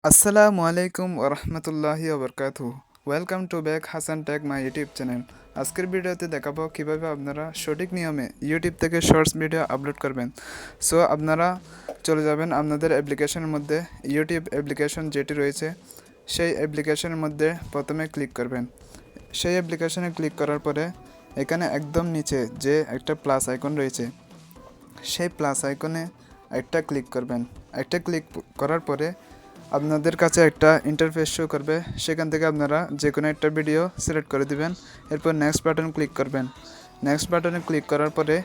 আসসালামু আলাইকুম ওরহমতুল্লাহি ওবরকাতুহু। Welcome to back Hasan tech my YouTube channel. আজকের ভিডিওতে দেখাবো কিভাবে আপনারা সঠিক নিয়মে ইউটিউব থেকে শর্টস ভিডিও আপলোড করবেন। সো আপনারা চলে যাবেন আপনাদের অ্যাপ্লিকেশনের মধ্যে, ইউটিউব অ্যাপ্লিকেশন যেটি রয়েছে সেই অ্যাপ্লিকেশনের মধ্যে প্রথমে ক্লিক করবেন। সেই অ্যাপ্লিকেশনে ক্লিক করার পরে এখানে একদম নিচে যে একটা প্লাস আইকন রয়েছে সেই প্লাস আইকনে একটা ক্লিক করবেন। একটা ক্লিক করার পরে আপনাদের কাছে একটা ইন্টারফেস শো করবে, সেখান থেকে আপনারা যে কোনো একটা ভিডিও সিলেক্ট করে দিবেন। এরপর নেক্সট বাটন ক্লিক করবেন। নেক্সট বাটনে ক্লিক করার পরে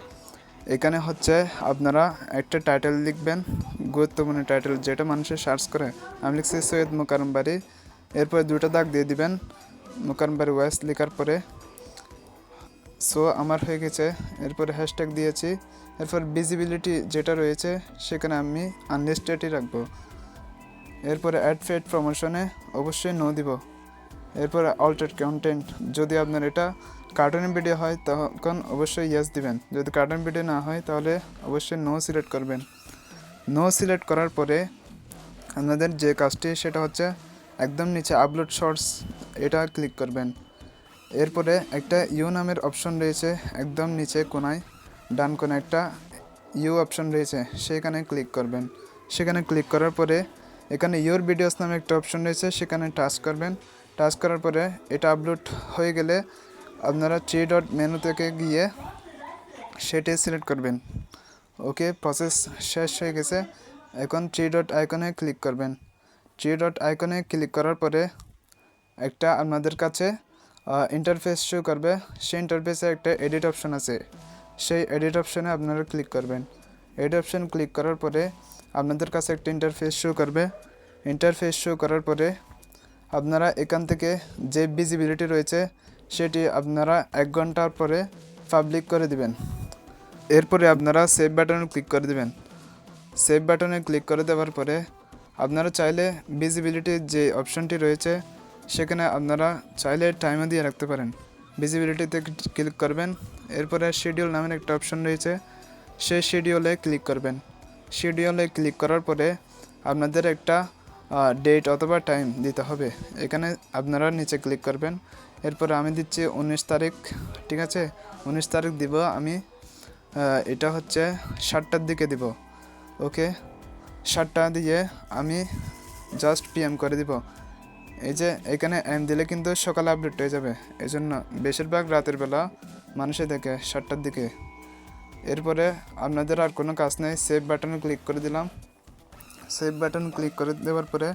এখানে হচ্ছে আপনারা একটা টাইটেল লিখবেন, গুরুত্বপূর্ণ টাইটেল যেটা মানুষের সার্চ করে। আমি লিখছি সৈয়দ মোকাররম বাড়ি, এরপর দুটো দাগ দিয়ে দিবেন মোকাররম বাড়ি ওয়েস্ট লেখার পরে। সো আমার হয়ে গেছে। এরপরে হ্যাশট্যাগ দিয়েছি। এরপর ভিজিবিলিটি যেটা রয়েছে সেখানে আমি আনলিস্টেডই রাখবো। এরপরে অ্যাড ফেড প্রমোশনে অবশ্যই নো দিব। এরপরে অল্টার কন্টেন্ট, যদি আপনার এটা কার্টুন ভিডিও হয় তখন অবশ্যই ইয়েস দিবেন, যদি কার্টুন ভিডিও না হয় তাহলে অবশ্যই নো সিলেক্ট করবেন। নো সিলেক্ট করার পরে আপনাদের যে কাজটি সেটা হচ্ছে একদম নিচে আপলোড শর্টস, এটা ক্লিক করবেন। এরপরে একটা ইউ নামের অপশন রয়েছে একদম নিচে কোনায় ডান কোণে একটা ইউ অপশন রয়েছে, সেখানে ক্লিক করবেন। সেখানে ক্লিক করার পরে এখানে ইউর ভিডিওস নামে একটা অপশন রয়েছে, সেখানে টাচ করবেন। টাচ করার পরে এটা আপলোড হয়ে গেলে আপনারা থ্রি ডট মেনু থেকে গিয়ে সেটি সিলেক্ট করবেন। ওকে, প্রসেস শেষ হয়ে গেছে। এখন থ্রি ডট আইকনে ক্লিক করবেন। থ্রি ডট আইকনে ক্লিক করার পরে একটা আপনাদের কাছে ইন্টারফেস শো করবে। সেই ইন্টারফেসে একটা এডিট অপশন আছে, সেই এডিট অপশনে আপনারা ক্লিক করবেন। এডিট অপশন ক্লিক করার পরে আপনাদের কাছে একটা ইন্টারফেস শো করবে। ইন্টারফেস শো করার পরে আপনারা এখান থেকে যে ভিজিবিলিটি রয়েছে সেটি আপনারা 1 ঘন্টার পরে পাবলিক করে দিবেন। এরপরে আপনারা সেভ বাটনে ক্লিক করে দিবেন। সেভ বাটনে ক্লিক করে দেওয়ার পরে আপনারা চাইলে ভিজিবিলিটির যে অপশনটি রয়েছে সেখানে আপনারা চাইলে টাইমও দিয়ে রাখতে পারেন। ভিজিবিলিটিতে ক্লিক করবেন। এরপরে শিডিউল নামের একটা অপশন রয়েছে, সেই শিডিউলে ক্লিক করবেন। শিডিউলে ক্লিক করার পরে আপনাদের একটা ডেট অথবা টাইম দিতে হবে, এখানে আপনারা নিচে ক্লিক করবেন। এরপরে আমি দিচ্ছি 19 তারিখ, ঠিক আছে? 19 তারিখ দিব আমি। এটা হচ্ছে 7টার দিকে দিব। ওকে, 7টা দিয়ে আমি জাস্ট পিএম করে দিব। এই যে এখানে এম দিলে কিন্তু সকালে আপডেট হয়ে যাবে, এই জন্য বেশিরভাগ রাতের বেলা মানুষে দেখে 7টার দিকে। এরপরে আপনাদের আর কোনো কাজ নেই, সেভ বাটনে ক্লিক করে দিলাম। সেভ বাটন ক্লিক করে দেওয়ার পরে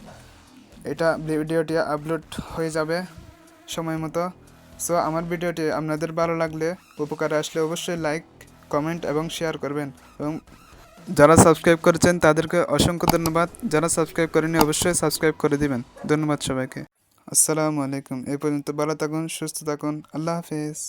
এটা ভিডিওটি আপলোড হয়ে যাবে সময় মতো। সো আমার ভিডিওটি আপনাদের ভালো লাগলে, উপকারে আসলে অবশ্যই লাইক, কমেন্ট এবং শেয়ার করবেন। এবং যারা সাবস্ক্রাইব করেছেন তাদেরকে অসংখ্য ধন্যবাদ। যারা সাবস্ক্রাইব করেনি অবশ্যই সাবস্ক্রাইব করে দিবেন। ধন্যবাদ সবাইকে। আসসালামু আলাইকুম। এই পর্যন্ত ভালো থাকুন, সুস্থ থাকুন। আল্লাহ হাফেজ।